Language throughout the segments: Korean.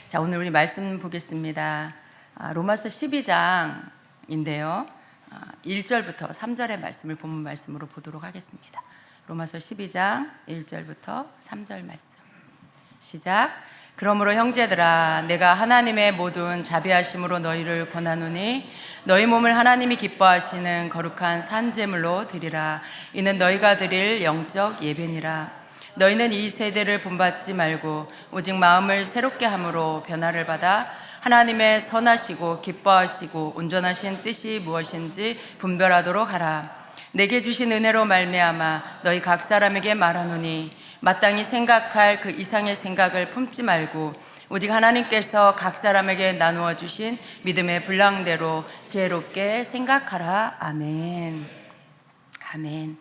자, 오늘 우리 말씀 보겠습니다. 로마서 12장인데요. 1절부터 3절의 말씀을 본문 말씀으로 보도록 하겠습니다. 로마서 12장 1절부터 3절 말씀. 시작. 그러므로 형제들아, 내가 하나님의 모든 자비하심으로 너희를 권하노니 너희 몸을 하나님이 기뻐하시는 거룩한 산제물로 드리라. 이는 너희가 드릴 영적 예배니라. 너희는 이 세대를 본받지 말고 오직 마음을 새롭게 함으로 변화를 받아 하나님의 선하시고 기뻐하시고 온전하신 뜻이 무엇인지 분별하도록 하라. 내게 주신 은혜로 말미암아 너희 각 사람에게 말하노니 마땅히 생각할 그 이상의 생각을 품지 말고 오직 하나님께서 각 사람에게 나누어 주신 믿음의 분량대로 지혜롭게 생각하라. 아멘. 아멘.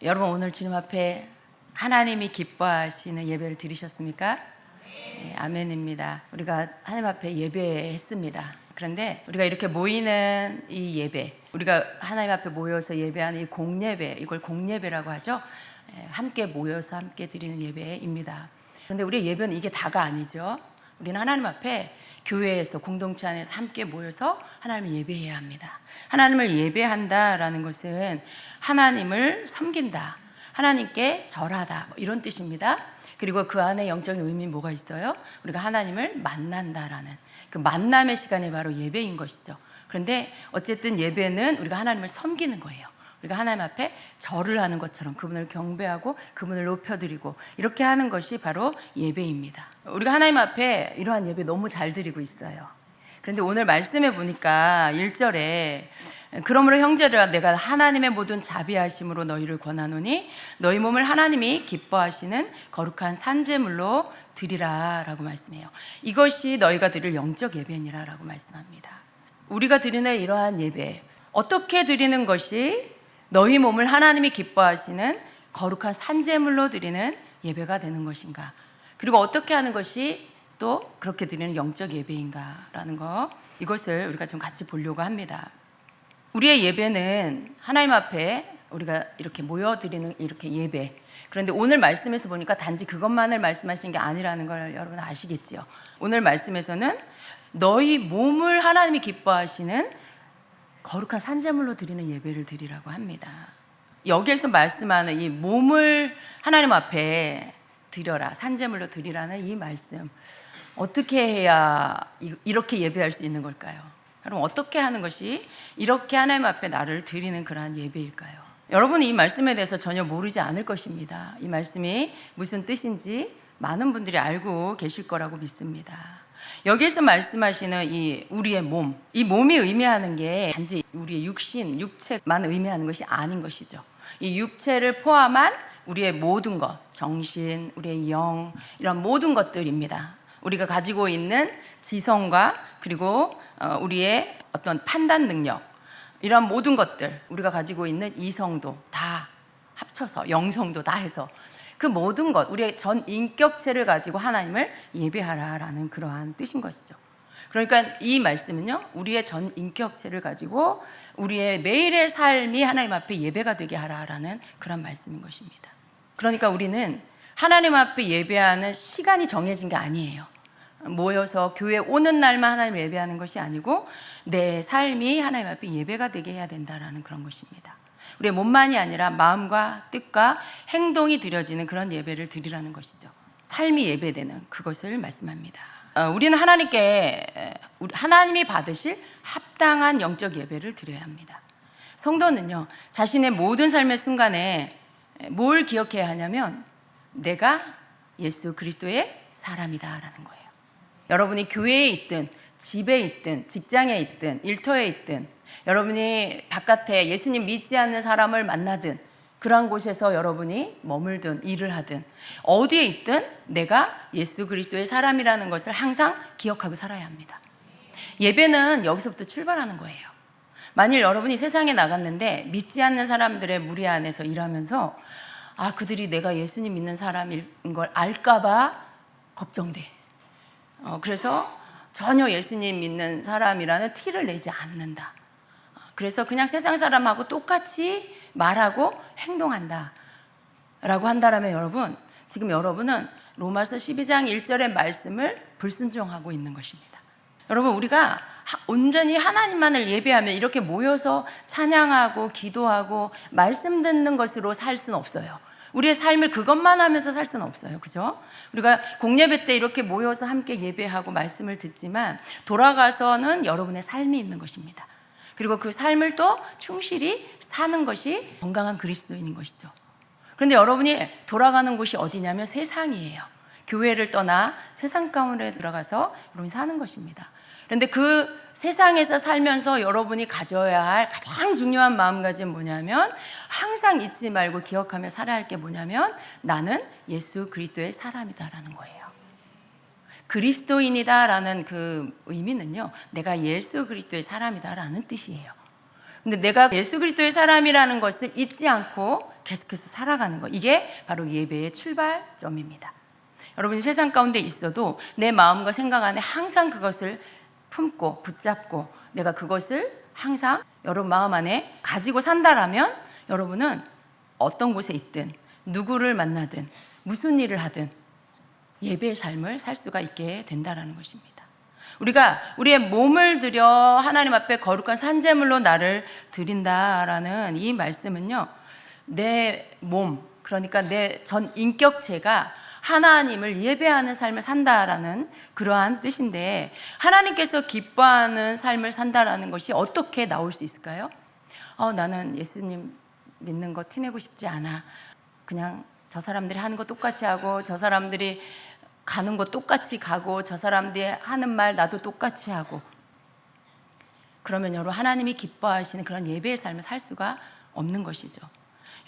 여러분, 오늘 주님 앞에 하나님이 기뻐하시는 예배를 드리셨습니까? 네, 아멘입니다. 우리가 하나님 앞에 예배했습니다. 그런데 우리가 이렇게 모이는 이 예배, 우리가 하나님 앞에 모여서 예배하는 이 공예배, 이걸 공예배라고 하죠. 함께 모여서 함께 드리는 예배입니다. 그런데 우리의 예배는 이게 다가 아니죠. 우리는 하나님 앞에 교회에서, 공동체 안에서 함께 모여서 하나님을 예배해야 합니다. 하나님을 예배한다라는 것은 하나님을 섬긴다, 하나님께 절하다, 이런 뜻입니다. 그리고 그 안에 영적인 의미는 뭐가 있어요? 우리가 하나님을 만난다라는 그 만남의 시간이 바로 예배인 것이죠. 그런데 어쨌든 예배는 우리가 하나님을 섬기는 거예요. 우리가 하나님 앞에 절을 하는 것처럼 그분을 경배하고 그분을 높여드리고 이렇게 하는 것이 바로 예배입니다. 우리가 하나님 앞에 이러한 예배 너무 잘 드리고 있어요. 그런데 오늘 말씀해 보니까 1절에 그러므로 형제들아, 내가 하나님의 모든 자비하심으로 너희를 권하노니 너희 몸을 하나님이 기뻐하시는 거룩한 산제물로 드리라 라고 말씀해요. 이것이 너희가 드릴 영적 예배니라 라고 말씀합니다. 우리가 드리는 이러한 예배, 어떻게 드리는 것이 너희 몸을 하나님이 기뻐하시는 거룩한 산제물로 드리는 예배가 되는 것인가, 그리고 어떻게 하는 것이 또 그렇게 드리는 영적 예배인가 라는 거, 이것을 우리가 좀 같이 보려고 합니다. 우리의 예배는 하나님 앞에 우리가 이렇게 모여드리는 이렇게 예배, 그런데 오늘 말씀에서 보니까 단지 그것만을 말씀하시는 게 아니라는 걸 여러분 아시겠지요? 오늘 말씀에서는 너희 몸을 하나님이 기뻐하시는 거룩한 산제물로 드리는 예배를 드리라고 합니다. 여기에서 말씀하는 이 몸을 하나님 앞에 드려라, 산제물로 드리라는 이 말씀, 어떻게 해야 이렇게 예배할 수 있는 걸까요? 여러분, 어떻게 하는 것이 이렇게 하나님 앞에 나를 드리는 그러한 예배일까요? 여러분이 이 말씀에 대해서 전혀 모르지 않을 것입니다. 이 말씀이 무슨 뜻인지 많은 분들이 알고 계실 거라고 믿습니다. 여기에서 말씀하시는 이 우리의 몸, 이 몸이 의미하는 게 단지 우리의 육신, 육체만 의미하는 것이 아닌 것이죠. 이 육체를 포함한 우리의 모든 것, 정신, 우리의 영, 이런 모든 것들입니다. 우리가 가지고 있는 지성과 그리고 우리의 어떤 판단 능력, 이런 모든 것들, 우리가 가지고 있는 이성도 다 합쳐서, 영성도 다 해서 그 모든 것, 우리의 전 인격체를 가지고 하나님을 예배하라라는 그러한 뜻인 것이죠. 그러니까 이 말씀은요, 우리의 전 인격체를 가지고 우리의 매일의 삶이 하나님 앞에 예배가 되게 하라라는 그런 말씀인 것입니다. 그러니까 우리는 하나님 앞에 예배하는 시간이 정해진 게 아니에요. 모여서 교회 오는 날만 하나님 예배하는 것이 아니고 내 삶이 하나님 앞에 예배가 되게 해야 된다라는 그런 것입니다. 우리의 몸만이 아니라 마음과 뜻과 행동이 드려지는 그런 예배를 드리라는 것이죠. 삶이 예배되는 그것을 말씀합니다. 우리는 하나님께 하나님이 받으실 합당한 영적 예배를 드려야 합니다. 성도는요, 자신의 모든 삶의 순간에 뭘 기억해야 하냐면 내가 예수 그리스도의 사람이다라는 거예요. 여러분이 교회에 있든 집에 있든 직장에 있든 일터에 있든 여러분이 바깥에 예수님 믿지 않는 사람을 만나든 그러한 곳에서 여러분이 머물든 일을 하든 어디에 있든 내가 예수 그리스도의 사람이라는 것을 항상 기억하고 살아야 합니다. 예배는 여기서부터 출발하는 거예요. 만일 여러분이 세상에 나갔는데 믿지 않는 사람들의 무리 안에서 일하면서 그들이 내가 예수님 믿는 사람인 걸 알까 봐 걱정돼. 그래서 전혀 예수님 믿는 사람이라는 티를 내지 않는다. 그래서 그냥 세상 사람하고 똑같이 말하고 행동한다 라고 한다면 여러분, 지금 여러분은 로마서 12장 1절의 말씀을 불순종하고 있는 것입니다. 여러분, 우리가 온전히 하나님만을 예배하며 이렇게 모여서 찬양하고 기도하고 말씀 듣는 것으로 살 수는 없어요. 우리의 삶을 그것만 하면서 살 수는 없어요. 그죠? 우리가 공예배 때 이렇게 모여서 함께 예배하고 말씀을 듣지만 돌아가서는 여러분의 삶이 있는 것입니다. 그리고 그 삶을 또 충실히 사는 것이 건강한 그리스도인인 것이죠. 그런데 여러분이 돌아가는 곳이 어디냐면 세상이에요. 교회를 떠나 세상 가운데 들어가서 여러분이 사는 것입니다. 그런데 그 세상에서 살면서 여러분이 가져야 할 가장 중요한 마음가짐은 뭐냐면 항상 잊지 말고 기억하며 살아야 할 게 뭐냐면 나는 예수 그리스도의 사람이다라는 거예요. 그리스도인이다라는 그 의미는요, 내가 예수 그리스도의 사람이다라는 뜻이에요. 근데 내가 예수 그리스도의 사람이라는 것을 잊지 않고 계속해서 살아가는 거, 이게 바로 예배의 출발점입니다. 여러분이 세상 가운데 있어도 내 마음과 생각 안에 항상 그것을 품고 붙잡고 내가 그것을 항상 여러분 마음 안에 가지고 산다라면 여러분은 어떤 곳에 있든 누구를 만나든 무슨 일을 하든 예배의 삶을 살 수가 있게 된다라는 것입니다. 우리가 우리의 몸을 들여 하나님 앞에 거룩한 산제물로 나를 드린다라는 이 말씀은요, 내 몸, 그러니까 내 전 인격체가 하나님을 예배하는 삶을 산다라는 그러한 뜻인데, 하나님께서 기뻐하는 삶을 산다라는 것이 어떻게 나올 수 있을까요? 나는 예수님 믿는 거 티내고 싶지 않아. 그냥 저 사람들이 하는 거 똑같이 하고 저 사람들이 가는 거 똑같이 가고 저 사람들이 하는 말 나도 똑같이 하고, 그러면 여러분 하나님이 기뻐하시는 그런 예배의 삶을 살 수가 없는 것이죠.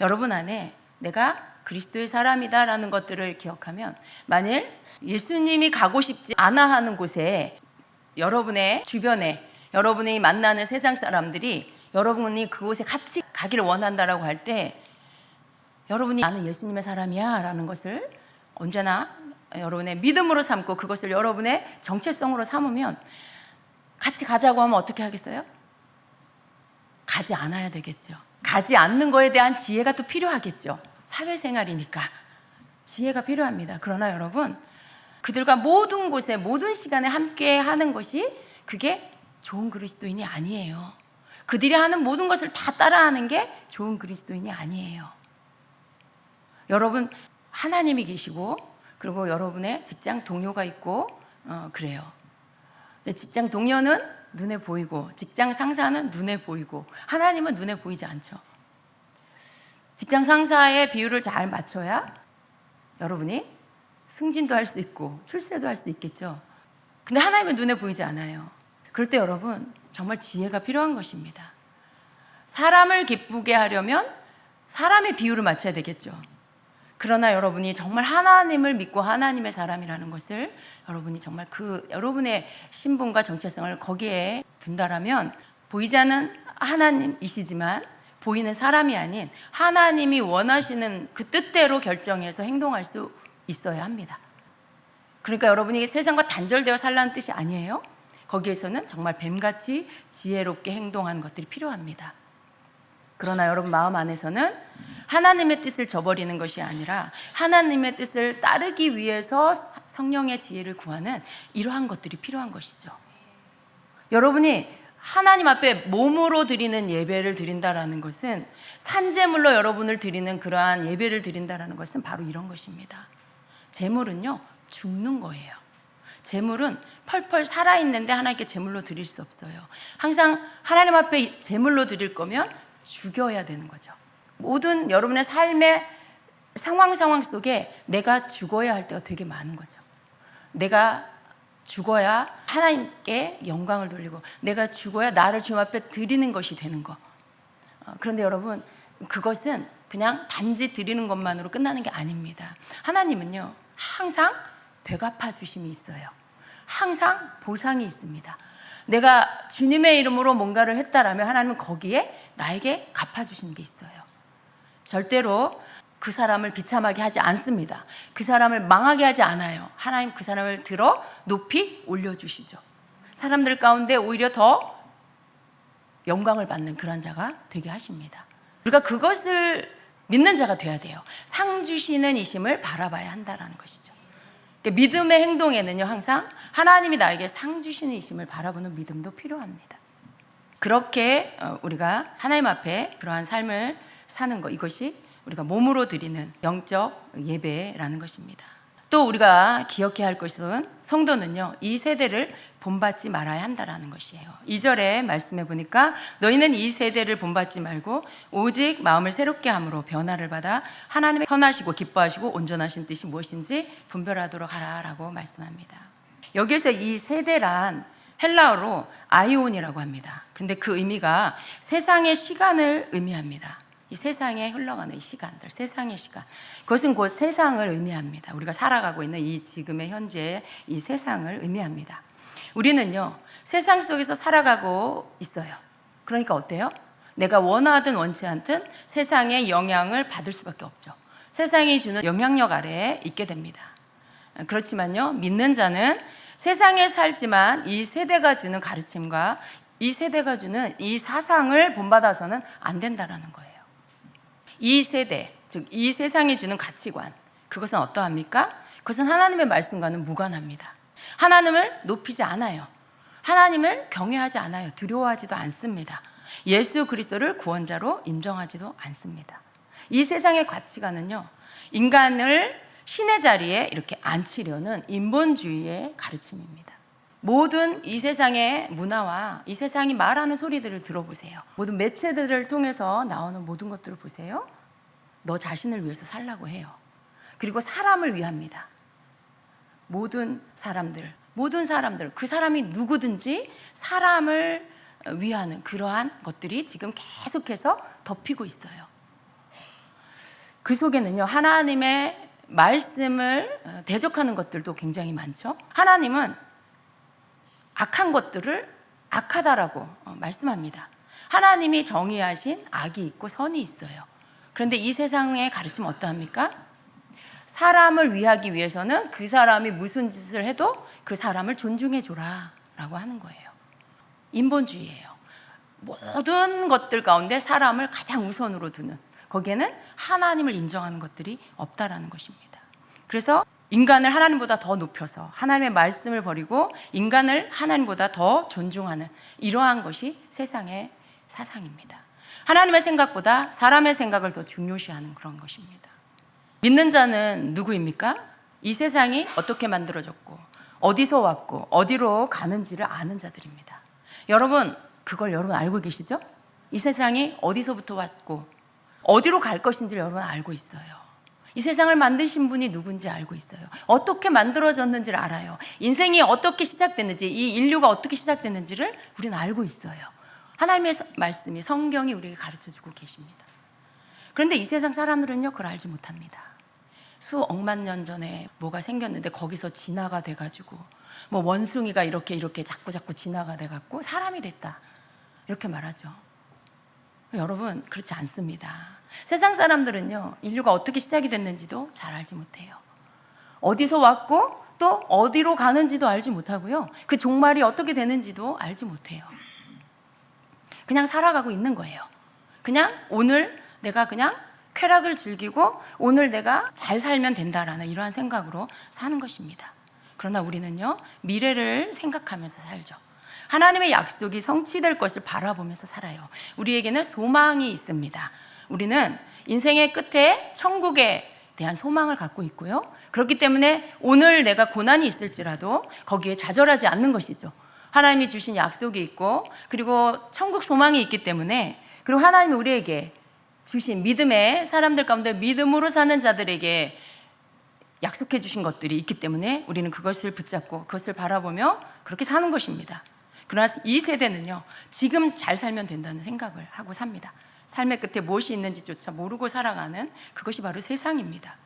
여러분 안에 내가 그리스도의 사람이다라는 것들을 기억하면, 만일 예수님이 가고 싶지 않아 하는 곳에 여러분의 주변에 여러분이 만나는 세상 사람들이 여러분이 그곳에 같이 가기를 원한다라고 할 때, 여러분이 나는 예수님의 사람이야 라는 것을 언제나 여러분의 믿음으로 삼고 그것을 여러분의 정체성으로 삼으면, 같이 가자고 하면 어떻게 하겠어요? 가지 않아야 되겠죠. 가지 않는 거에 대한 지혜가 또 필요하겠죠. 사회생활이니까 지혜가 필요합니다. 그러나 여러분, 그들과 모든 곳에 모든 시간에 함께 하는 것이 그게 좋은 그리스도인이 아니에요. 그들이 하는 모든 것을 다 따라하는 게 좋은 그리스도인이 아니에요. 여러분 하나님이 계시고, 그리고 여러분의 직장 동료가 있고 그래요. 직장 동료는 눈에 보이고 직장 상사는 눈에 보이고 하나님은 눈에 보이지 않죠. 직장 상사의 비율을 잘 맞춰야 여러분이 승진도 할 수 있고 출세도 할 수 있겠죠. 근데 하나님은 눈에 보이지 않아요. 그럴 때 여러분 정말 지혜가 필요한 것입니다. 사람을 기쁘게 하려면 사람의 비율을 맞춰야 되겠죠. 그러나 여러분이 정말 하나님을 믿고 하나님의 사람이라는 것을 여러분이 정말 그 여러분의 신분과 정체성을 거기에 둔다라면, 보이지 않는 하나님이시지만 보이는 사람이 아닌 하나님이 원하시는 그 뜻대로 결정해서 행동할 수 있어야 합니다. 그러니까 여러분이 세상과 단절되어 살라는 뜻이 아니에요. 거기에서는 정말 뱀같이 지혜롭게 행동하는 것들이 필요합니다. 그러나 여러분 마음 안에서는 하나님의 뜻을 저버리는 것이 아니라 하나님의 뜻을 따르기 위해서 성령의 지혜를 구하는 이러한 것들이 필요한 것이죠. 여러분이 하나님 앞에 몸으로 드리는 예배를 드린다라는 것은, 산제물로 여러분을 드리는 그러한 예배를 드린다라는 것은 바로 이런 것입니다. 제물은요, 죽는 거예요. 제물은 펄펄 살아있는데 하나님께 제물로 드릴 수 없어요. 항상 하나님 앞에 제물로 드릴 거면 죽여야 되는 거죠. 모든 여러분의 삶의 상황 속에 내가 죽어야 할 때가 되게 많은 거죠. 내가 죽어야 하나님께 영광을 돌리고, 내가 죽어야 나를 주님 앞에 드리는 것이 되는 거. 그런데 여러분, 그것은 그냥 단지 드리는 것만으로 끝나는 게 아닙니다. 하나님은요, 항상 되갚아 주심이 있어요. 항상 보상이 있습니다. 내가 주님의 이름으로 뭔가를 했다라면 하나님은 거기에 나에게 갚아주시는 게 있어요. 절대로 그 사람을 비참하게 하지 않습니다. 그 사람을 망하게 하지 않아요. 하나님 그 사람을 들어 높이 올려주시죠. 사람들 가운데 오히려 더 영광을 받는 그런 자가 되게 하십니다. 우리가 그것을 믿는 자가 돼야 돼요. 상 주시는 이심을 바라봐야 한다라는 것이죠. 그러니까 믿음의 행동에는요, 항상 하나님이 나에게 상 주시는 이심을 바라보는 믿음도 필요합니다. 그렇게 우리가 하나님 앞에 그러한 삶을 사는 것, 이것이 우리가 몸으로 드리는 영적 예배라는 것입니다. 또 우리가 기억해야 할 것은 성도는요, 이 세대를 본받지 말아야 한다라는 것이에요. 2절에 말씀해 보니까 너희는 이 세대를 본받지 말고 오직 마음을 새롭게 함으로 변화를 받아 하나님의 선하시고 기뻐하시고 온전하신 뜻이 무엇인지 분별하도록 하라라고 말씀합니다. 여기에서 이 세대란 헬라어로 아이온이라고 합니다. 그런데 그 의미가 세상의 시간을 의미합니다. 이 세상에 흘러가는 이 시간들, 세상의 시간, 그것은 곧 세상을 의미합니다. 우리가 살아가고 있는 이 지금의 현재의 이 세상을 의미합니다. 우리는요, 세상 속에서 살아가고 있어요. 그러니까 어때요? 내가 원하든 원치 않든 세상의 영향을 받을 수밖에 없죠. 세상이 주는 영향력 아래에 있게 됩니다. 그렇지만요, 믿는 자는 세상에 살지만 이 세대가 주는 가르침과 이 세대가 주는 이 사상을 본받아서는 안 된다라는 거예요. 이 세대, 즉 이 세상이 주는 가치관, 그것은 어떠합니까? 그것은 하나님의 말씀과는 무관합니다. 하나님을 높이지 않아요. 하나님을 경외하지 않아요. 두려워하지도 않습니다. 예수 그리스도를 구원자로 인정하지도 않습니다. 이 세상의 가치관은요, 인간을 신의 자리에 이렇게 앉히려는 인본주의의 가르침입니다. 모든 이 세상의 문화와 이 세상이 말하는 소리들을 들어보세요. 모든 매체들을 통해서 나오는 모든 것들을 보세요. 너 자신을 위해서 살라고 해요. 그리고 사람을 위합니다. 모든 사람들, 그 사람이 누구든지 사람을 위하는 그러한 것들이 지금 계속해서 덮이고 있어요. 그 속에는요, 하나님의 말씀을 대적하는 것들도 굉장히 많죠. 하나님은 악한 것들을 악하다라고 말씀합니다. 하나님이 정의하신 악이 있고 선이 있어요. 그런데 이 세상의 가르침은 어떠합니까? 사람을 위하기 위해서는 그 사람이 무슨 짓을 해도 그 사람을 존중해 줘라 라고 하는 거예요. 인본주의예요. 모든 것들 가운데 사람을 가장 우선으로 두는, 거기에는 하나님을 인정하는 것들이 없다라는 것입니다. 그래서 인간을 하나님보다 더 높여서 하나님의 말씀을 버리고 인간을 하나님보다 더 존중하는 이러한 것이 세상의 사상입니다. 하나님의 생각보다 사람의 생각을 더 중요시하는 그런 것입니다. 믿는 자는 누구입니까? 이 세상이 어떻게 만들어졌고 어디서 왔고 어디로 가는지를 아는 자들입니다. 여러분, 그걸 여러분 알고 계시죠? 이 세상이 어디서부터 왔고 어디로 갈 것인지를 여러분 알고 있어요. 이 세상을 만드신 분이 누군지 알고 있어요. 어떻게 만들어졌는지를 알아요. 인생이 어떻게 시작됐는지, 이 인류가 어떻게 시작됐는지를 우리는 알고 있어요. 하나님의 말씀이, 성경이 우리에게 가르쳐주고 계십니다. 그런데 이 세상 사람들은요, 그걸 알지 못합니다. 수억만 년 전에 뭐가 생겼는데 거기서 진화가 돼가지고 뭐 원숭이가 이렇게 자꾸 진화가 돼갖고 사람이 됐다, 이렇게 말하죠. 여러분, 그렇지 않습니다. 세상 사람들은요, 인류가 어떻게 시작이 됐는지도 잘 알지 못해요. 어디서 왔고 또 어디로 가는지도 알지 못하고요, 그 종말이 어떻게 되는지도 알지 못해요. 그냥 살아가고 있는 거예요. 그냥 오늘 내가 그냥 쾌락을 즐기고 오늘 내가 잘 살면 된다라는 이러한 생각으로 사는 것입니다. 그러나 우리는요, 미래를 생각하면서 살죠. 하나님의 약속이 성취될 것을 바라보면서 살아요. 우리에게는 소망이 있습니다. 우리는 인생의 끝에 천국에 대한 소망을 갖고 있고요. 그렇기 때문에 오늘 내가 고난이 있을지라도 거기에 좌절하지 않는 것이죠. 하나님이 주신 약속이 있고, 그리고 천국 소망이 있기 때문에, 그리고 하나님이 우리에게 주신 믿음의 사람들 가운데 믿음으로 사는 자들에게 약속해 주신 것들이 있기 때문에 우리는 그것을 붙잡고 그것을 바라보며 그렇게 사는 것입니다. 그러나 이 세대는요, 지금 잘 살면 된다는 생각을 하고 삽니다. 삶의 끝에 무엇이 있는지조차 모르고 살아가는 그것이 바로 세상입니다.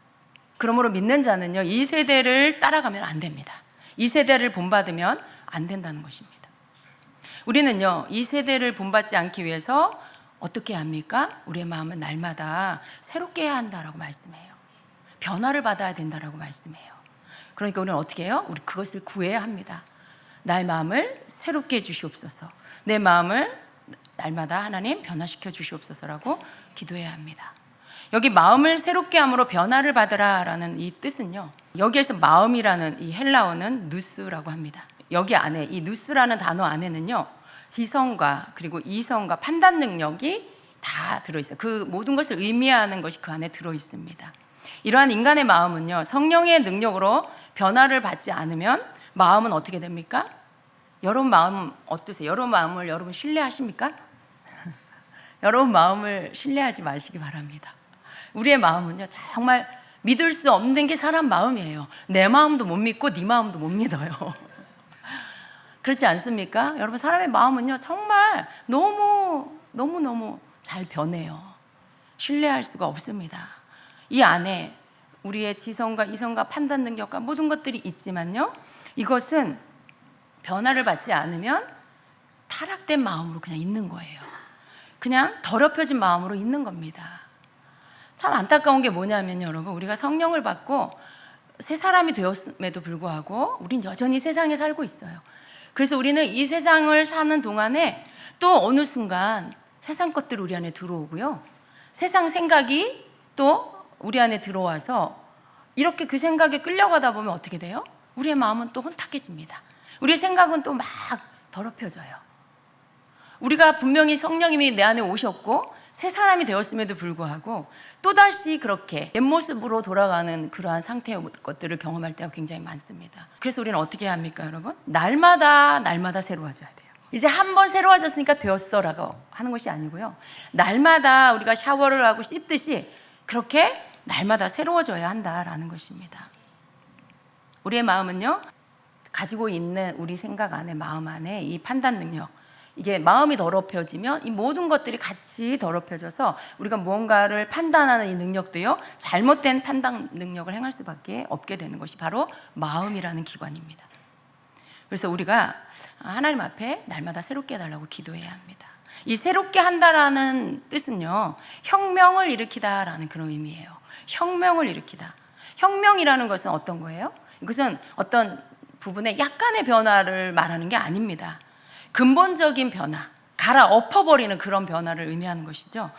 그러므로 믿는 자는요, 이 세대를 따라가면 안 됩니다. 이 세대를 본받으면 안 된다는 것입니다. 우리는요, 이 세대를 본받지 않기 위해서 어떻게 합니까? 우리의 마음은 날마다 새롭게 해야 한다라고 말씀해요. 변화를 받아야 된다라고 말씀해요. 그러니까 우리는 어떻게 해요? 우리 그것을 구해야 합니다. 나의 마음을 새롭게 해 주시옵소서. 내 마음을 날마다 하나님 변화시켜 주시옵소서라고 기도해야 합니다. 여기 마음을 새롭게 함으로 변화를 받으라라는 이 뜻은요, 여기에서 마음이라는 이 헬라어는 누스라고 합니다. 여기 안에 이 누스라는 단어 안에는요, 지성과 그리고 이성과 판단 능력이 다 들어있어요. 그 모든 것을 의미하는 것이 그 안에 들어있습니다. 이러한 인간의 마음은요, 성령의 능력으로 변화를 받지 않으면 마음은 어떻게 됩니까? 여러분 마음 어떠세요? 여러분 마음을 여러분 신뢰하십니까? 여러분 마음을 신뢰하지 마시기 바랍니다. 우리의 마음은요, 정말 믿을 수 없는 게 사람 마음이에요. 내 마음도 못 믿고 네 마음도 못 믿어요. 그렇지 않습니까? 여러분, 사람의 마음은요, 정말 너무 잘 변해요. 신뢰할 수가 없습니다. 이 안에 우리의 지성과 이성과 판단 능력과 모든 것들이 있지만요, 이것은 변화를 받지 않으면 타락된 마음으로 그냥 있는 거예요. 그냥 더럽혀진 마음으로 있는 겁니다. 참 안타까운 게 뭐냐면요, 여러분, 우리가 성령을 받고 새 사람이 되었음에도 불구하고 우린 여전히 세상에 살고 있어요. 그래서 우리는 이 세상을 사는 동안에 또 어느 순간 세상 것들이 우리 안에 들어오고요, 세상 생각이 또 우리 안에 들어와서 이렇게 그 생각에 끌려가다 보면 어떻게 돼요? 우리의 마음은 또 혼탁해집니다. 우리의 생각은 또 막 더럽혀져요. 우리가 분명히 성령님이 내 안에 오셨고 새 사람이 되었음에도 불구하고 또다시 그렇게 옛모습으로 돌아가는 그러한 상태의 것들을 경험할 때가 굉장히 많습니다. 그래서 우리는 어떻게 해야 합니까, 여러분? 날마다 새로워져야 돼요. 이제 한 번 새로워졌으니까 되었어 라고 하는 것이 아니고요, 날마다 우리가 샤워를 하고 씻듯이 그렇게 날마다 새로워져야 한다라는 것입니다. 우리의 마음은요, 가지고 있는 우리 생각 안에, 마음 안에 이 판단 능력, 이게 마음이 더럽혀지면 이 모든 것들이 같이 더럽혀져서 우리가 무언가를 판단하는 이 능력도요, 잘못된 판단 능력을 행할 수밖에 없게 되는 것이 바로 마음이라는 기관입니다. 그래서 우리가 하나님 앞에 날마다 새롭게 해달라고 기도해야 합니다. 이 새롭게 한다라는 뜻은요, 혁명을 일으키다라는 그런 의미예요. 혁명을 일으키다. 혁명이라는 것은 어떤 거예요? 이것은 어떤 부분의 약간의 변화를 말하는 게 아닙니다. 근본적인 변화, 갈아엎어버리는 그런 변화를 의미하는 것이죠.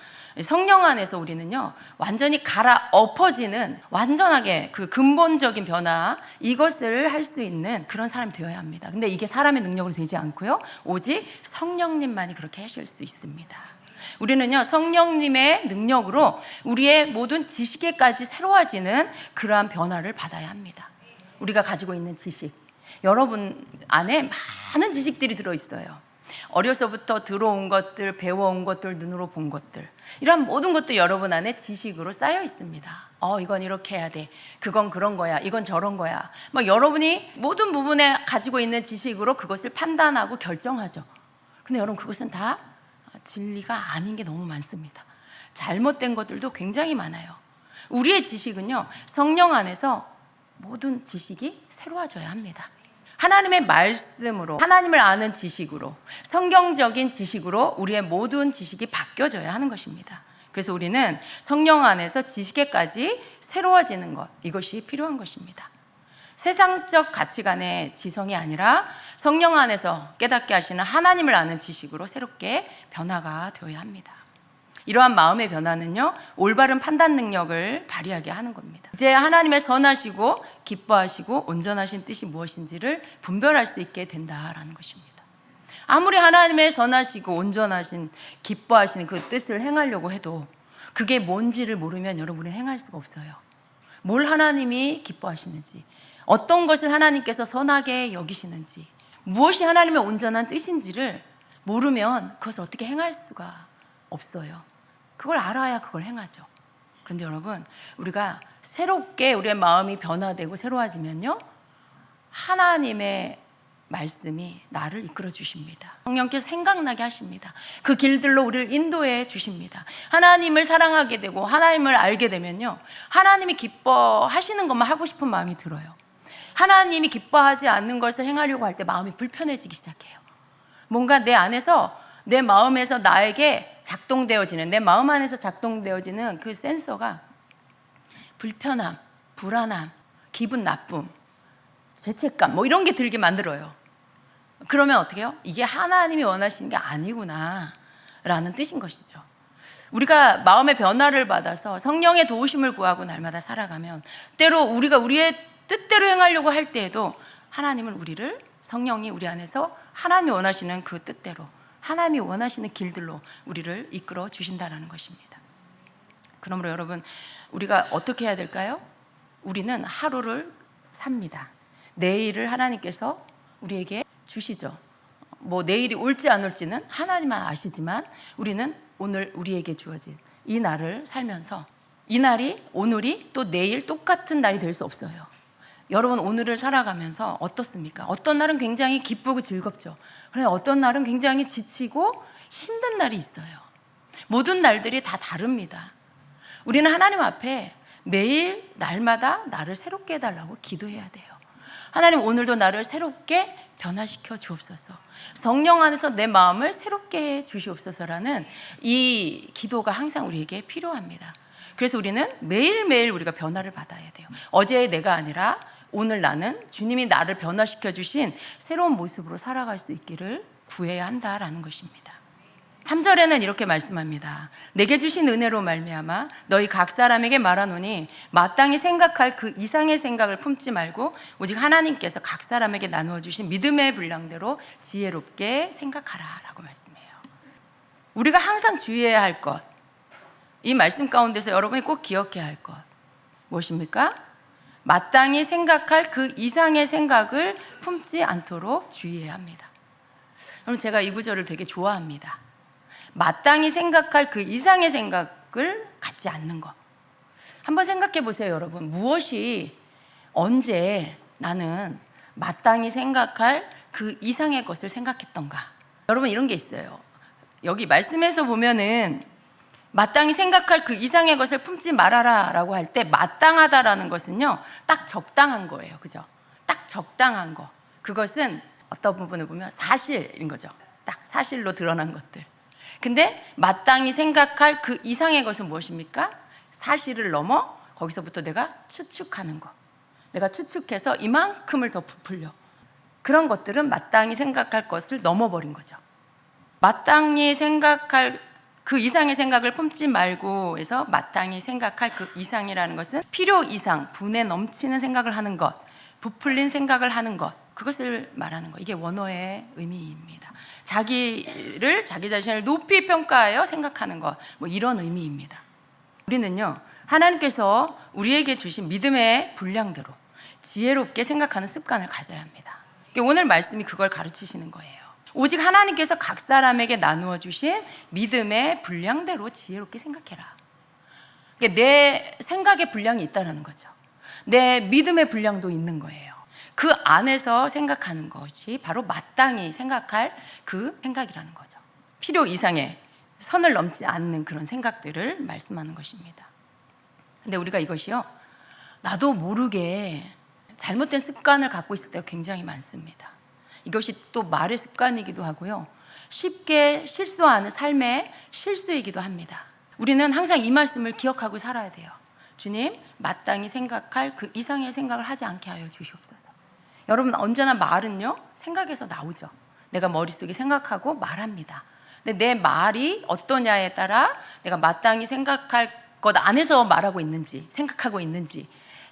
성령 안에서 우리는요, 완전히 갈아엎어지는, 완전하게 그 근본적인 변화, 이것을 할 수 있는 그런 사람이 되어야 합니다. 근데 이게 사람의 능력으로 되지 않고요, 오직 성령님만이 그렇게 하실 수 있습니다. 우리는요, 성령님의 능력으로 우리의 모든 지식에까지 새로워지는 그러한 변화를 받아야 합니다. 우리가 가지고 있는 지식, 여러분 안에 많은 지식들이 들어있어요. 어려서부터 들어온 것들, 배워온 것들, 눈으로 본 것들, 이런 모든 것도 여러분 안에 지식으로 쌓여 있습니다. 이건 이렇게 해야 돼, 그건 그런 거야, 이건 저런 거야. 여러분이 모든 부분에 가지고 있는 지식으로 그것을 판단하고 결정하죠. 근데 여러분, 그것은 다 진리가 아닌 게 너무 많습니다. 잘못된 것들도 굉장히 많아요. 우리의 지식은요, 성령 안에서 모든 지식이 새로워져야 합니다. 하나님의 말씀으로, 하나님을 아는 지식으로, 성경적인 지식으로 우리의 모든 지식이 바뀌어져야 하는 것입니다. 그래서 우리는 성령 안에서 지식에까지 새로워지는 것, 이것이 필요한 것입니다. 세상적 가치관의 지성이 아니라 성령 안에서 깨닫게 하시는 하나님을 아는 지식으로 새롭게 변화가 되어야 합니다. 이러한 마음의 변화는요, 올바른 판단 능력을 발휘하게 하는 겁니다. 이제 하나님의 선하시고 기뻐하시고 온전하신 뜻이 무엇인지를 분별할 수 있게 된다라는 것입니다. 아무리 하나님의 선하시고 온전하신 기뻐하시는 그 뜻을 행하려고 해도 그게 뭔지를 모르면 여러분이 행할 수가 없어요. 뭘 하나님이 기뻐하시는지, 어떤 것을 하나님께서 선하게 여기시는지, 무엇이 하나님의 온전한 뜻인지를 모르면 그것을 어떻게 행할 수가 없어요. 그걸 알아야 그걸 행하죠. 그런데 여러분, 우리가 새롭게 우리의 마음이 변화되고 새로워지면요, 하나님의 말씀이 나를 이끌어 주십니다. 성령께서 생각나게 하십니다. 그 길들로 우리를 인도해 주십니다. 하나님을 사랑하게 되고 하나님을 알게 되면요, 하나님이 기뻐하시는 것만 하고 싶은 마음이 들어요. 하나님이 기뻐하지 않는 것을 행하려고 할 때 마음이 불편해지기 시작해요. 뭔가 내 안에서, 내 마음에서 나에게 작동되어지는, 내 마음 안에서 작동되어지는 그 센서가 불편함, 불안함, 기분 나쁨, 죄책감, 이런 게 들게 만들어요. 그러면 어떻게 해요? 이게 하나님이 원하시는 게 아니구나 라는 뜻인 것이죠. 우리가 마음의 변화를 받아서 성령의 도우심을 구하고 날마다 살아가면 때로 우리가 우리의 뜻대로 행하려고 할 때에도 하나님은 우리를, 성령이 우리 안에서 하나님이 원하시는 그 뜻대로, 하나님이 원하시는 길들로 우리를 이끌어 주신다는 것입니다. 그러므로 여러분, 우리가 어떻게 해야 될까요? 우리는 하루를 삽니다. 내일을 하나님께서 우리에게 주시죠. 뭐 내일이 올지 안 올지는 하나님만 아시지만 우리는 오늘 우리에게 주어진 이 날을 살면서 이 날이, 오늘이 또 내일 똑같은 날이 될 수 없어요. 여러분, 오늘을 살아가면서 어떻습니까? 어떤 날은 굉장히 기쁘고 즐겁죠. 그런데 어떤 날은 굉장히 지치고 힘든 날이 있어요. 모든 날들이 다 다릅니다. 우리는 하나님 앞에 매일 날마다 나를 새롭게 해달라고 기도해야 돼요. 하나님, 오늘도 나를 새롭게 변화시켜 주옵소서. 성령 안에서 내 마음을 새롭게 해 주시옵소서라는 이 기도가 항상 우리에게 필요합니다. 그래서 우리는 매일매일 우리가 변화를 받아야 돼요. 어제의 내가 아니라 오늘 나는 주님이 나를 변화시켜 주신 새로운 모습으로 살아갈 수 있기를 구해야 한다라는 것입니다. 3절에는 이렇게 말씀합니다. 내게 주신 은혜로 말미암아 너희 각 사람에게 말하노니 마땅히 생각할 그 이상의 생각을 품지 말고 오직 하나님께서 각 사람에게 나누어 주신 믿음의 분량대로 지혜롭게 생각하라 라고 말씀해요. 우리가 항상 주의해야 할 것, 이 말씀 가운데서 여러분이 꼭 기억해야 할 것 무엇입니까? 마땅히 생각할 그 이상의 생각을 품지 않도록 주의해야 합니다. 여러분, 제가 이 구절을 되게 좋아합니다. 마땅히 생각할 그 이상의 생각을 갖지 않는 것. 한번 생각해 보세요, 여러분. 무엇이, 언제 나는 마땅히 생각할 그 이상의 것을 생각했던가? 여러분, 이런 게 있어요. 여기 말씀에서 보면은 마땅히 생각할 그 이상의 것을 품지 말아라 라고 할 때 마땅하다라는 것은요, 딱 적당한 거예요. 그죠? 딱 적당한 거. 그것은 어떤 부분을 보면 사실인 거죠. 딱 사실로 드러난 것들. 근데 마땅히 생각할 그 이상의 것은 무엇입니까? 사실을 넘어 거기서부터 내가 추측하는 것. 내가 추측해서 이만큼을 더 부풀려. 그런 것들은 마땅히 생각할 것을 넘어버린 거죠. 마땅히 생각할 그 이상의 생각을 품지 말고 해서 마땅히 생각할 그 이상이라는 것은 필요 이상, 분에 넘치는 생각을 하는 것, 부풀린 생각을 하는 것, 그것을 말하는 것. 이게 원어의 의미입니다. 자기 자신을 높이 평가하여 생각하는 것, 뭐 이런 의미입니다. 우리는요, 하나님께서 우리에게 주신 믿음의 분량대로 지혜롭게 생각하는 습관을 가져야 합니다. 오늘 말씀이 그걸 가르치시는 거예요. 오직 하나님께서 각 사람에게 나누어 주신 믿음의 분량대로 지혜롭게 생각해라. 내 생각의 분량이 있다는 거죠. 내 믿음의 분량도 있는 거예요. 그 안에서 생각하는 것이 바로 마땅히 생각할 그 생각이라는 거죠. 필요 이상의 선을 넘지 않는 그런 생각들을 말씀하는 것입니다. 근데 우리가 이것이요, 나도 모르게 잘못된 습관을 갖고 있을 때가 굉장히 많습니다. 이것이 또 말의 습관이기도 하고요, 쉽게 실수하는 삶의 실수이기도 합니다. 우리는 항상 이 말씀을 기억하고 살아야 돼요. 주님, 마땅히 생각할 그 이상의 생각을 하지 않게 하여 주시옵소서. 여러분, 언제나 말은요, 생각에서 나오죠. 내가 머릿속에 생각하고 말합니다. 근데 내 말이 어떠냐에 따라 내가 마땅히 생각할 것 안에서 말하고 있는지, 생각하고 있는지,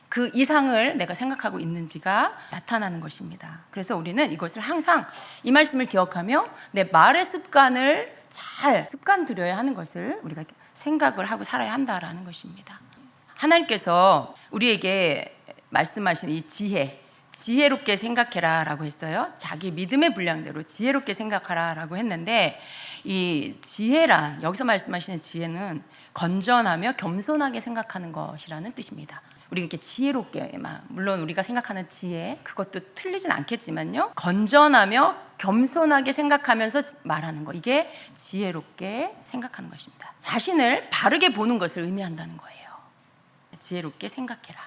그 이상을 내가 생각하고 있는지가 나타나는 것입니다. 그래서 우리는 이것을 항상 이 말씀을 기억하며 내 말의 습관을 잘 습관 들여야 하는 것을 우리가 생각을 하고 살아야 한다라는 것입니다. 하나님께서 우리에게 말씀하신 이 지혜롭게 생각해라 라고 했어요. 자기 믿음의 분량대로 지혜롭게 생각하라 라고 했는데, 이 지혜란, 여기서 말씀하시는 지혜는 건전하며 겸손하게 생각하는 것이라는 뜻입니다. 우리가 이렇게 지혜롭게, 물론 우리가 생각하는 지혜, 그것도 틀리진 않겠지만요, 건전하며 겸손하게 생각하면서 말하는 거, 이게 지혜롭게 생각하는 것입니다. 자신을 바르게 보는 것을 의미한다는 거예요. 지혜롭게 생각해라.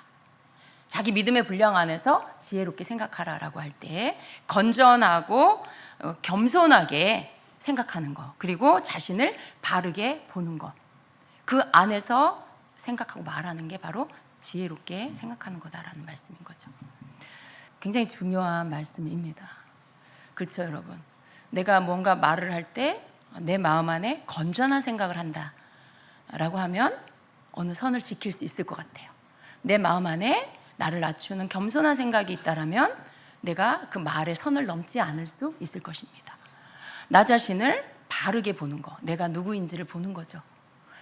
자기 믿음의 분량 안에서 지혜롭게 생각하라라고 할 때 건전하고 겸손하게 생각하는 것, 그리고 자신을 바르게 보는 것, 그 안에서 생각하고 말하는 게 바로 지혜롭게 생각하는 거다라는 말씀인 거죠. 굉장히 중요한 말씀입니다. 그렇죠, 여러분? 내가 뭔가 말을 할 때 내 마음 안에 건전한 생각을 한다. 라고 하면 어느 선을 지킬 수 있을 것 같아요. 내 마음 안에 나를 낮추는 겸손한 생각이 있다라면 내가 그 말의 선을 넘지 않을 수 있을 것입니다. 나 자신을 바르게 보는 거, 내가 누구인지를 보는 거죠.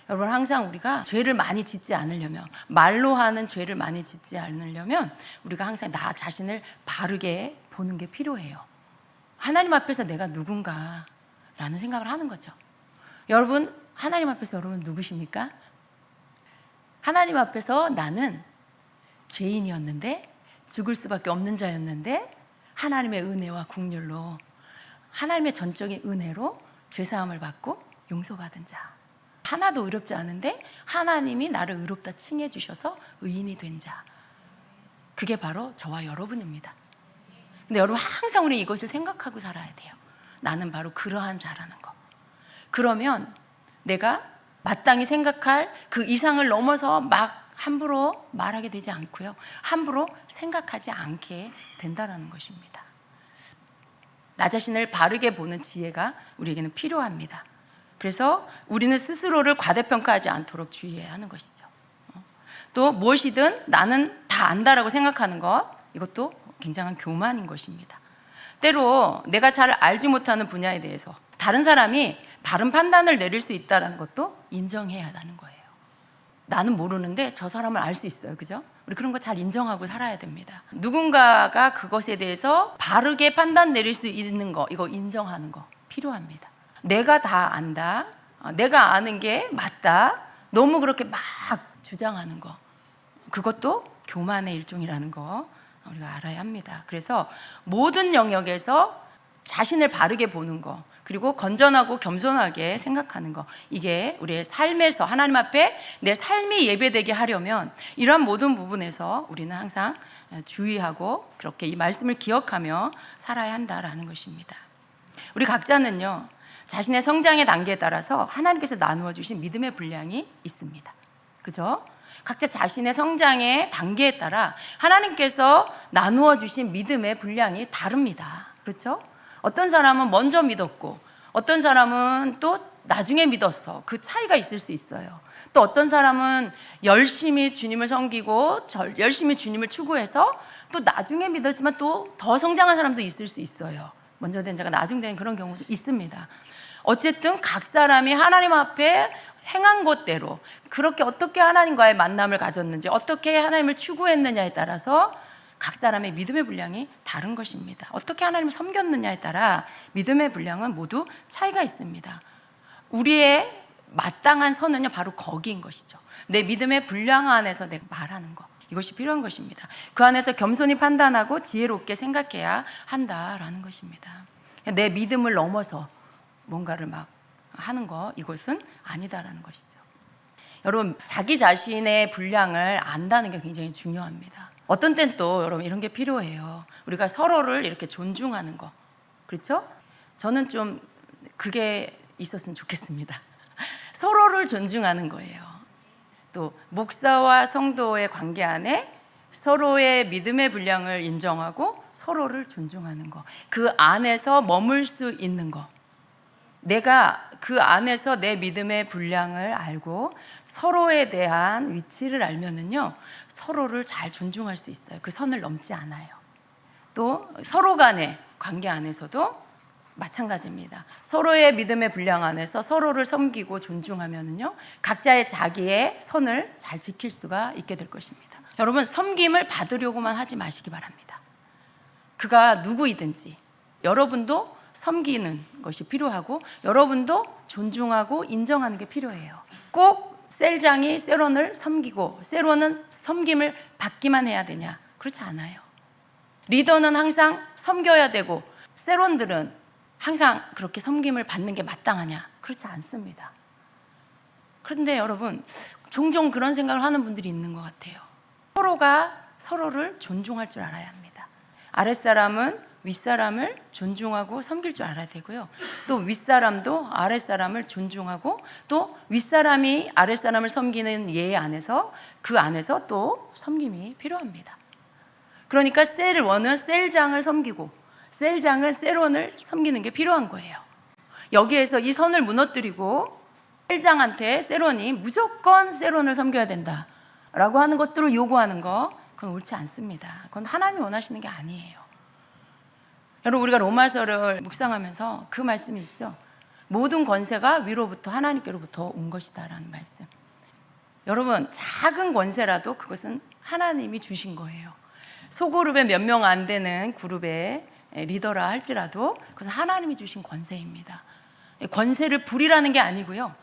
여러분, 항상 우리가 죄를 많이 짓지 않으려면, 말로 하는 죄를 많이 짓지 않으려면 우리가 항상 나 자신을 바르게 보는 게 필요해요. 하나님 앞에서 내가 누군가 라는 생각을 하는 거죠. 여러분, 하나님 앞에서 여러분 누구십니까? 하나님 앞에서 나는 죄인이었는데, 죽을 수밖에 없는 자였는데, 하나님의 은혜와 긍휼로, 하나님의 전적인 은혜로 죄사함을 받고 용서받은 자. 하나도 의롭지 않은데 하나님이 나를 의롭다 칭해 주셔서 의인이 된 자. 그게 바로 저와 여러분입니다. 근데 여러분, 항상 우리 이것을 생각하고 살아야 돼요. 나는 바로 그러한 자라는 거. 그러면 내가 마땅히 생각할 그 이상을 넘어서 막 함부로 말하게 되지 않고요, 함부로 생각하지 않게 된다라는 것입니다. 나 자신을 바르게 보는 지혜가 우리에게는 필요합니다. 그래서 우리는 스스로를 과대평가하지 않도록 주의해야 하는 것이죠. 또 무엇이든 나는 다 안다라고 생각하는 것, 이것도 굉장한 교만인 것입니다. 때로 내가 잘 알지 못하는 분야에 대해서 다른 사람이 바른 판단을 내릴 수 있다는 것도 인정해야 하는 거예요. 나는 모르는데 저 사람을 알 수 있어요. 그죠? 우리 그런 거 잘 인정하고 살아야 됩니다. 누군가가 그것에 대해서 바르게 판단 내릴 수 있는 거, 이거 인정하는 거 필요합니다. 내가 다 안다, 내가 아는 게 맞다, 너무 그렇게 막 주장하는 거, 그것도 교만의 일종이라는 거 우리가 알아야 합니다. 그래서 모든 영역에서 자신을 바르게 보는 거, 그리고 건전하고 겸손하게 생각하는 거, 이게 우리의 삶에서 하나님 앞에 내 삶이 예배되게 하려면 이러한 모든 부분에서 우리는 항상 주의하고 그렇게 이 말씀을 기억하며 살아야 한다라는 것입니다. 우리 각자는요, 자신의 성장의 단계에 따라서 하나님께서 나누어 주신 믿음의 분량이 있습니다. 그죠? 각자 자신의 성장의 단계에 따라 하나님께서 나누어 주신 믿음의 분량이 다릅니다. 그렇죠? 어떤 사람은 먼저 믿었고 어떤 사람은 또 나중에 믿었어. 그 차이가 있을 수 있어요. 또 어떤 사람은 열심히 주님을 섬기고 열심히 주님을 추구해서 또 나중에 믿었지만 또 더 성장한 사람도 있을 수 있어요. 먼저 된 자가 나중 된 그런 경우도 있습니다. 어쨌든 각 사람이 하나님 앞에 행한 것대로 그렇게 어떻게 하나님과의 만남을 가졌는지, 어떻게 하나님을 추구했느냐에 따라서 각 사람의 믿음의 분량이 다른 것입니다. 어떻게 하나님을 섬겼느냐에 따라 믿음의 분량은 모두 차이가 있습니다. 우리의 마땅한 선은요, 바로 거기인 것이죠. 내 믿음의 분량 안에서 내가 말하는 것, 이것이 필요한 것입니다. 그 안에서 겸손히 판단하고 지혜롭게 생각해야 한다라는 것입니다. 내 믿음을 넘어서 뭔가를 막 하는 거, 이것은 아니다라는 것이죠. 여러분, 자기 자신의 분량을 안다는 게 굉장히 중요합니다. 어떤 땐 또 여러분 이런 게 필요해요. 우리가 서로를 이렇게 존중하는 거, 그렇죠? 저는 좀 그게 있었으면 좋겠습니다. 서로를 존중하는 거예요. 또 목사와 성도의 관계 안에 서로의 믿음의 분량을 인정하고 서로를 존중하는 거, 그 안에서 머물 수 있는 거, 내가 그 안에서 내 믿음의 분량을 알고 서로에 대한 위치를 알면은요, 서로를 잘 존중할 수 있어요. 그 선을 넘지 않아요. 또 서로 간의 관계 안에서도 마찬가지입니다. 서로의 믿음의 분량 안에서 서로를 섬기고 존중하면은요, 각자의 자기의 선을 잘 지킬 수가 있게 될 것입니다. 여러분, 섬김을 받으려고만 하지 마시기 바랍니다. 그가 누구이든지 여러분도 섬기는 것이 필요하고 여러분도 존중하고 인정하는 게 필요해요. 꼭 셀장이 세론을 섬기고 세론은 섬김을 받기만 해야 되냐? 그렇지 않아요. 리더는 항상 섬겨야 되고 세론들은 항상 그렇게 섬김을 받는 게 마땅하냐? 그렇지 않습니다. 그런데 여러분, 종종 그런 생각을 하는 분들이 있는 것 같아요. 서로가 서로를 존중할 줄 알아야 합니다. 아랫사람은 윗사람을 존중하고 섬길 줄 알아야 되고요. 또 윗사람도 아랫사람을 존중하고 또 윗사람이 아랫사람을 섬기는 예 안에서 그 안에서 또 섬김이 필요합니다. 그러니까 셀원은 셀장을 섬기고 셀장은 셀원을 섬기는 게 필요한 거예요. 여기에서 이 선을 무너뜨리고 헬장한테 세론이 무조건 세론을 섬겨야 된다라고 하는 것들을 요구하는 거, 그건 옳지 않습니다. 그건 하나님이 원하시는 게 아니에요. 여러분, 우리가 로마서를 묵상하면서 그 말씀이 있죠. 모든 권세가 위로부터 하나님께로부터 온 것이다라는 말씀. 여러분, 작은 권세라도 그것은 하나님이 주신 거예요. 소그룹에 몇 명 안 되는 그룹의 리더라 할지라도 그것은 하나님이 주신 권세입니다. 권세를 부리라는 게 아니고요,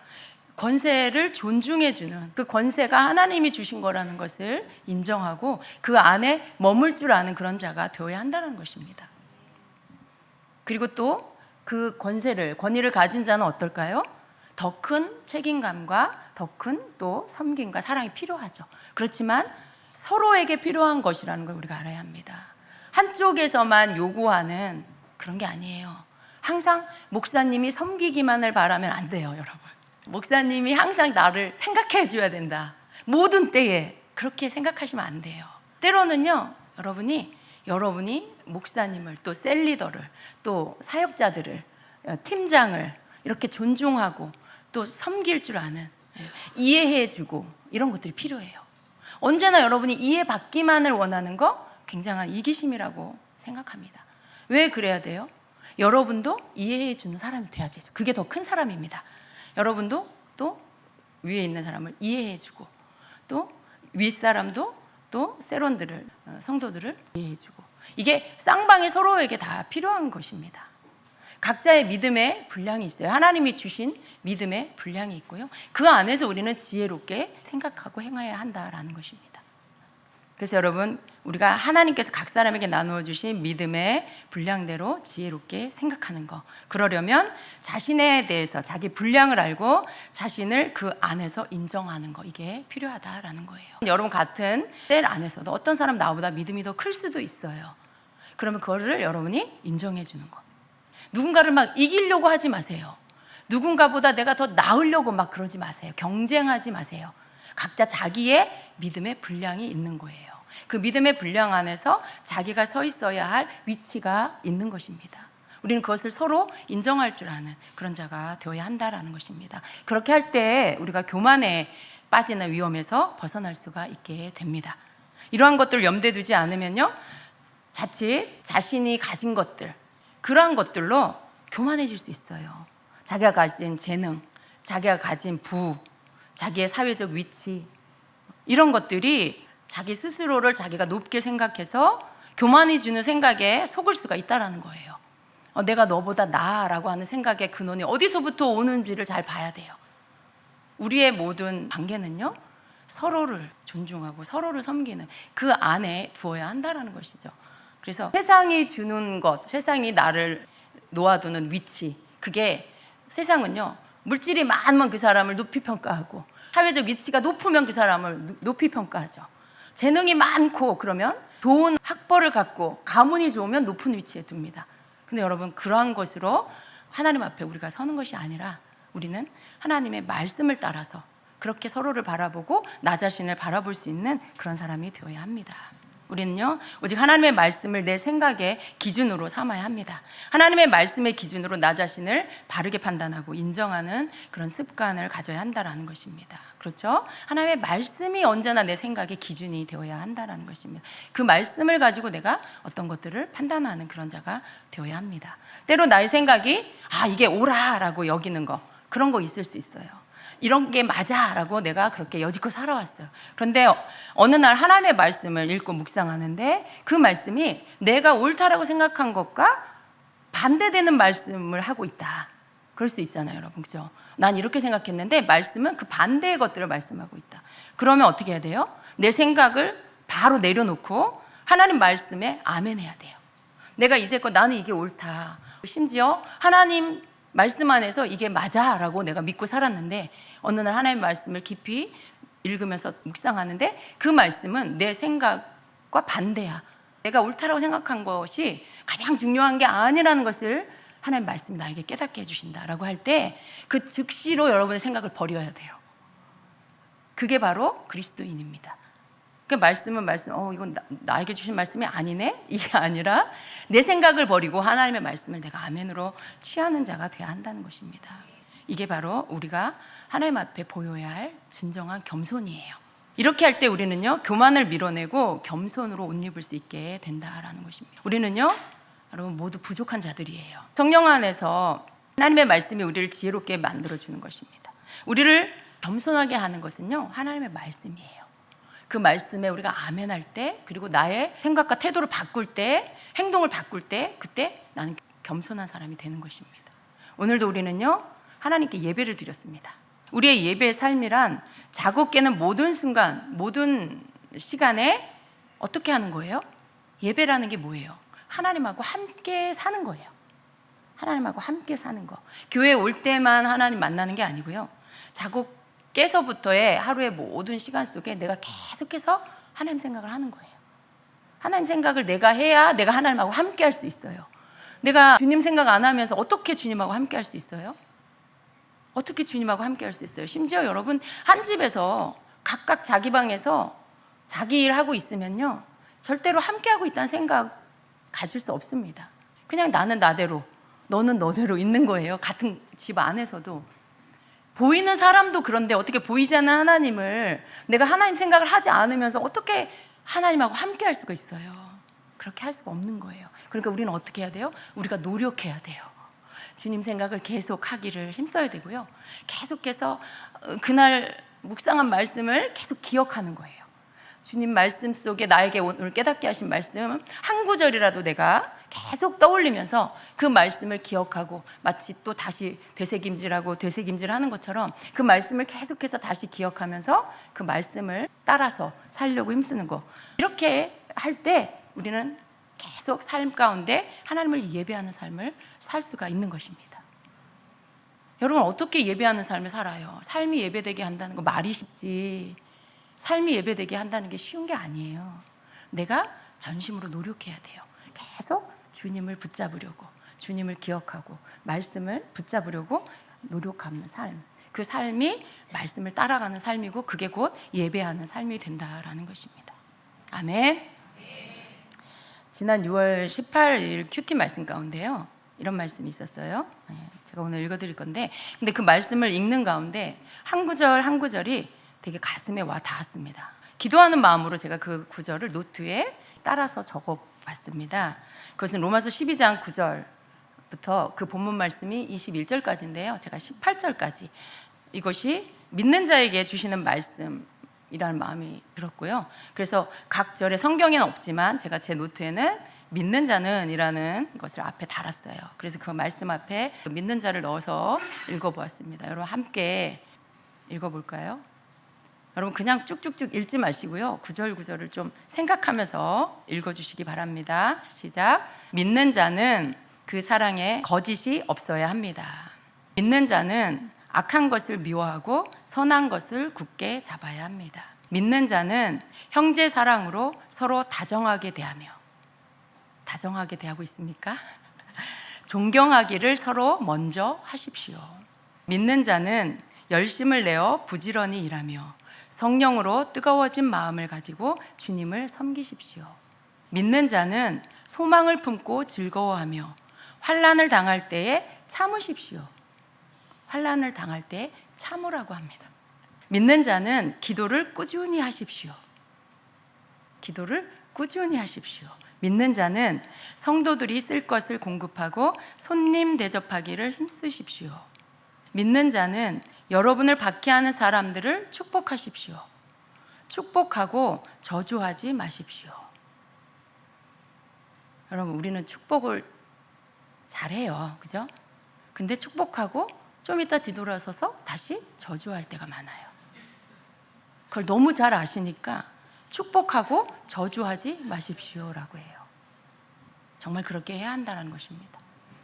권세를 존중해주는, 그 권세가 하나님이 주신 거라는 것을 인정하고 그 안에 머물 줄 아는 그런 자가 되어야 한다는 것입니다. 그리고 또 그 권위를 가진 자는 어떨까요? 더 큰 책임감과 더 큰 또 섬김과 사랑이 필요하죠. 그렇지만 서로에게 필요한 것이라는 걸 우리가 알아야 합니다. 한쪽에서만 요구하는 그런 게 아니에요. 항상 목사님이 섬기기만을 바라면 안 돼요, 여러분. 목사님이 항상 나를 생각해 줘야 된다, 모든 때에, 그렇게 생각하시면 안 돼요. 때로는요, 여러분이 목사님을, 또 셀리더를, 또 사역자들을, 팀장을 이렇게 존중하고 또 섬길 줄 아는, 이해해주고 이런 것들이 필요해요. 언제나 여러분이 이해받기만을 원하는 거 굉장한 이기심이라고 생각합니다. 왜 그래야 돼요? 여러분도 이해해주는 사람이 돼야 되죠. 그게 더 큰 사람입니다. 여러분도 또 위에 있는 사람을 이해해주고, 또 윗사람도 또 세론들을, 성도들을 이해해주고, 이게 쌍방이 서로에게 다 필요한 것입니다. 각자의 믿음의 분량이 있어요. 하나님이 주신 믿음의 분량이 있고요, 그 안에서 우리는 지혜롭게 생각하고 행해야 한다라는 것입니다. 그래서 여러분, 우리가 하나님께서 각 사람에게 나누어 주신 믿음의 분량대로 지혜롭게 생각하는 거, 그러려면 자신에 대해서 자기 분량을 알고 자신을 그 안에서 인정하는 거, 이게 필요하다라는 거예요. 여러분, 같은 셀 안에서도 어떤 사람 나보다 믿음이 더 클 수도 있어요. 그러면 그거를 여러분이 인정해 주는 거. 누군가를 막 이기려고 하지 마세요. 누군가보다 내가 더 나으려고 막 그러지 마세요. 경쟁하지 마세요. 각자 자기의 믿음의 분량이 있는 거예요. 그 믿음의 분량 안에서 자기가 서 있어야 할 위치가 있는 것입니다. 우리는 그것을 서로 인정할 줄 아는 그런 자가 되어야 한다라는 것입니다. 그렇게 할 때 우리가 교만에 빠지는 위험에서 벗어날 수가 있게 됩니다. 이러한 것들을 염두에 두지 않으면요, 자칫 자신이 가진 것들, 그러한 것들로 교만해질 수 있어요. 자기가 가진 재능, 자기가 가진 부, 자기의 사회적 위치, 이런 것들이 자기 스스로를 자기가 높게 생각해서 교만이 주는 생각에 속을 수가 있다는 거예요. 내가 너보다 나아라고 하는 생각의 근원이 어디서부터 오는지를 잘 봐야 돼요. 우리의 모든 관계는요, 서로를 존중하고 서로를 섬기는 그 안에 두어야 한다는 것이죠. 그래서 세상이 주는 것, 세상이 나를 놓아두는 위치, 그게, 세상은요, 물질이 많으면 그 사람을 높이 평가하고, 사회적 위치가 높으면 그 사람을 높이 평가하죠. 재능이 많고 그러면 좋은 학벌을 갖고 가문이 좋으면 높은 위치에 둡니다. 근데 여러분, 그러한 것으로 하나님 앞에 우리가 서는 것이 아니라 우리는 하나님의 말씀을 따라서 그렇게 서로를 바라보고 나 자신을 바라볼 수 있는 그런 사람이 되어야 합니다. 우리는요, 오직 하나님의 말씀을 내 생각의 기준으로 삼아야 합니다. 하나님의 말씀의 기준으로 나 자신을 바르게 판단하고 인정하는 그런 습관을 가져야 한다는 것입니다. 그렇죠? 하나님의 말씀이 언제나 내 생각의 기준이 되어야 한다는 것입니다. 그 말씀을 가지고 내가 어떤 것들을 판단하는 그런 자가 되어야 합니다. 때로 나의 생각이 이게 옳아라고 여기는 거, 그런 거 있을 수 있어요. 이런 게 맞아라고 내가 그렇게 여지껏 살아왔어요. 그런데 어느 날 하나님의 말씀을 읽고 묵상하는데 그 말씀이 내가 옳다라고 생각한 것과 반대되는 말씀을 하고 있다. 그럴 수 있잖아요, 여러분. 그죠? 난 이렇게 생각했는데 말씀은 그 반대의 것들을 말씀하고 있다. 그러면 어떻게 해야 돼요? 내 생각을 바로 내려놓고 하나님 말씀에 아멘해야 돼요. 내가 이제껏 나는 이게 옳다. 심지어 하나님 말씀 안에서 이게 맞아라고 내가 믿고 살았는데 어느 날 하나님의 말씀을 깊이 읽으면서 묵상하는데 그 말씀은 내 생각과 반대야. 내가 옳다라고 생각한 것이 가장 중요한 게 아니라는 것을 하나님의 말씀이 나에게 깨닫게 해주신다라고 할 때 그 즉시로 여러분의 생각을 버려야 돼요. 그게 바로 그리스도인입니다. 그 말씀은 이건 나에게 주신 말씀이 아니네? 이게 아니라 내 생각을 버리고 하나님의 말씀을 내가 아멘으로 취하는 자가 되어야 한다는 것입니다. 이게 바로 우리가 하나님 앞에 보여야 할 진정한 겸손이에요. 이렇게 할 때 우리는요, 교만을 밀어내고 겸손으로 옷 입을 수 있게 된다라는 것입니다. 우리는요, 여러분 모두 부족한 자들이에요. 성령 안에서 하나님의 말씀이 우리를 지혜롭게 만들어주는 것입니다. 우리를 겸손하게 하는 것은요, 하나님의 말씀이에요. 그 말씀에 우리가 아멘할 때, 그리고 나의 생각과 태도를 바꿀 때, 행동을 바꿀 때, 그때 나는 겸손한 사람이 되는 것입니다. 오늘도 우리는요, 하나님께 예배를 드렸습니다. 우리의 예배의 삶이란 자고 깨는 모든 순간, 모든 시간에 어떻게 하는 거예요? 예배라는 게 뭐예요? 하나님하고 함께 사는 거예요. 하나님하고 함께 사는 거. 교회에 올 때만 하나님 만나는 게 아니고요, 자고 깨서부터의 하루의 모든 시간 속에 내가 계속해서 하나님 생각을 하는 거예요. 하나님 생각을 내가 해야 내가 하나님하고 함께 할 수 있어요. 내가 주님 생각 안 하면서 어떻게 주님하고 함께 할 수 있어요? 어떻게 주님하고 함께 할 수 있어요? 심지어 여러분, 한 집에서 각각 자기 방에서 자기 일 하고 있으면요, 절대로 함께 하고 있다는 생각 가질 수 없습니다. 그냥 나는 나대로, 너는 너대로 있는 거예요. 같은 집 안에서도. 보이는 사람도 그런데 어떻게 보이지 않는 하나님을, 내가 하나님 생각을 하지 않으면서 어떻게 하나님하고 함께 할 수가 있어요? 그렇게 할 수가 없는 거예요. 그러니까 우리는 어떻게 해야 돼요? 우리가 노력해야 돼요. 주님 생각을 계속 하기를 힘써야 되고요, 계속해서 그날 묵상한 말씀을 계속 기억하는 거예요. 주님 말씀 속에 나에게 오늘 깨닫게 하신 말씀 한 구절이라도 내가 계속 떠올리면서 그 말씀을 기억하고, 마치 또 다시 되새김질하는 것처럼 그 말씀을 계속해서 다시 기억하면서 그 말씀을 따라서 살려고 힘쓰는 거. 이렇게 할 때 우리는 계속 삶 가운데 하나님을 예배하는 삶을 살 수가 있는 것입니다. 여러분, 어떻게 예배하는 삶을 살아요? 삶이 예배되게 한다는 거 말이 쉽지, 삶이 예배되게 한다는 게 쉬운 게 아니에요. 내가 전심으로 노력해야 돼요. 계속 주님을 붙잡으려고, 주님을 기억하고 말씀을 붙잡으려고 노력하는 삶, 그 삶이 말씀을 따라가는 삶이고, 그게 곧 예배하는 삶이 된다라는 것입니다. 아멘. 지난 6월 18일 큐티 말씀 가운데요, 이런 말씀이 있었어요. 제가 오늘 읽어드릴 건데, 근데 그 말씀을 읽는 가운데 한 구절 한 구절이 되게 가슴에 와 닿았습니다. 기도하는 마음으로 제가 그 구절을 노트에 따라서 적어봤습니다. 그것은 로마서 12장 9절부터 그 본문 말씀이 21절까지인데요, 제가 18절까지 이것이 믿는 자에게 주시는 말씀 이라는 마음이 들었고요. 그래서 각 절에 성경에는 없지만 제가 제 노트에는 믿는 자는 이라는 것을 앞에 달았어요. 그래서 그 말씀 앞에 믿는 자를 넣어서 읽어보았습니다. 여러분 함께 읽어볼까요? 여러분 그냥 쭉쭉쭉 읽지 마시고요, 구절 구절을 좀 생각하면서 읽어주시기 바랍니다. 시작. 믿는 자는 그 사랑에 거짓이 없어야 합니다. 믿는 자는 악한 것을 미워하고 선한 것을 굳게 잡아야 합니다. 믿는 자는 형제 사랑으로 서로 다정하게 대하며, 다정하게 대하고 있습니까? 존경하기를 서로 먼저 하십시오. 믿는 자는 열심을 내어 부지런히 일하며 성령으로 뜨거워진 마음을 가지고 주님을 섬기십시오. 믿는 자는 소망을 품고 즐거워하며 환난을 당할 때에 참으십시오. 환난을 당할 때 참으라고 합니다. 믿는 자는 기도를 꾸준히 하십시오. 기도를 꾸준히 하십시오. 믿는 자는 성도들이 쓸 것을 공급하고 손님 대접하기를 힘쓰십시오. 믿는 자는 여러분을 박해하는 사람들을 축복하십시오. 축복하고 저주하지 마십시오. 여러분, 우리는 축복을 잘해요, 그죠? 근데 축복하고 좀 이따 뒤돌아서서 다시 저주할 때가 많아요. 그걸 너무 잘 아시니까 축복하고 저주하지 마십시오라고 해요. 정말 그렇게 해야 한다는 것입니다.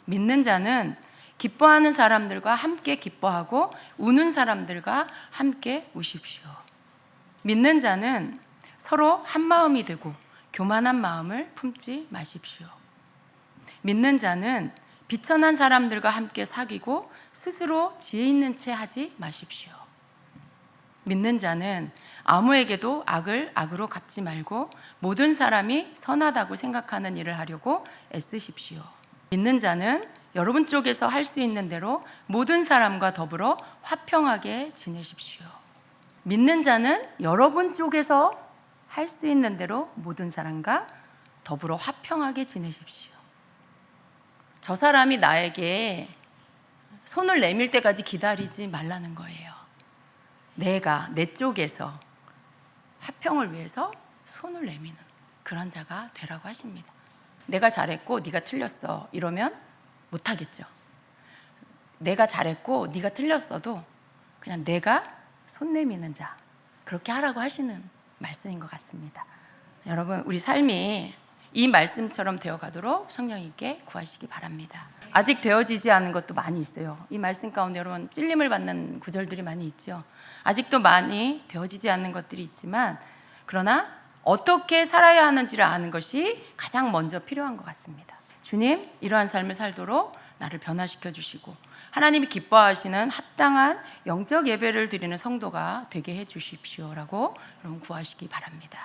믿는 자는 기뻐하는 사람들과 함께 기뻐하고 우는 사람들과 함께 우십시오. 믿는 자는 서로 한 마음이 되고 교만한 마음을 품지 마십시오. 믿는 자는 비천한 사람들과 함께 사귀고 스스로 지혜 있는 채 하지 마십시오. 믿는 자는 아무에게도 악을 악으로 갚지 말고 모든 사람이 선하다고 생각하는 일을 하려고 애쓰십시오. 믿는 자는 여러분 쪽에서 할 수 있는 대로 모든 사람과 더불어 화평하게 지내십시오. 믿는 자는 여러분 쪽에서 할 수 있는 대로 모든 사람과 더불어 화평하게 지내십시오. 저 사람이 나에게 손을 내밀 때까지 기다리지 말라는 거예요. 내가 내 쪽에서 화평을 위해서 손을 내미는 그런 자가 되라고 하십니다. 내가 잘했고 네가 틀렸어 이러면 못하겠죠. 내가 잘했고 네가 틀렸어도 그냥 내가 손 내미는 자, 그렇게 하라고 하시는 말씀인 것 같습니다. 여러분, 우리 삶이 이 말씀처럼 되어가도록 성령님께 구하시기 바랍니다. 아직 되어지지 않은 것도 많이 있어요. 이 말씀 가운데 여러분 찔림을 받는 구절들이 많이 있죠. 아직도 많이 되어지지 않는 것들이 있지만, 그러나 어떻게 살아야 하는지를 아는 것이 가장 먼저 필요한 것 같습니다. 주님, 이러한 삶을 살도록 나를 변화시켜 주시고 하나님이 기뻐하시는 합당한 영적 예배를 드리는 성도가 되게 해 주십시오라고 여러분 구하시기 바랍니다.